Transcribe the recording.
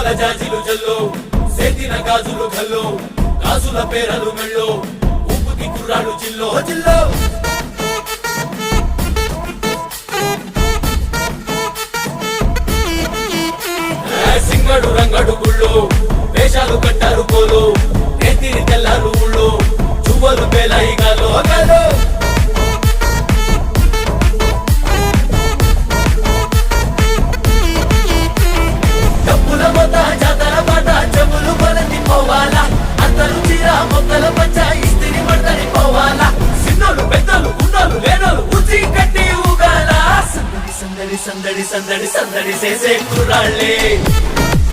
మువ్వల జాజిలు జల్లో సేతిన గాజులు గల్లో గాజుల పేరలు మెళ్ళో ఉప్పుకి కుర్రాడు జిల్లో జిల్లో సింగడు రంగడు గుళ్ళు వేషాలు కట్టారు పోలు నెత్తిని తెల్లారు ఊళ్ళు చువ్వలు పేలాయిగాలో గాలో డబ్బుల మొత జాతర పాట చెవులు కొలతి పోవాలా అందరూ చీర మొక్కల పంచ ఇస్తిరి పడతని పోవాలా సిన్నోలు పెద్దలు ఉన్నోలు లేనోలు ఉచి కట్టి ఊగాల సందడి సందడి సందడి సందడి సందడి చేసే కుర్రాళ్ళే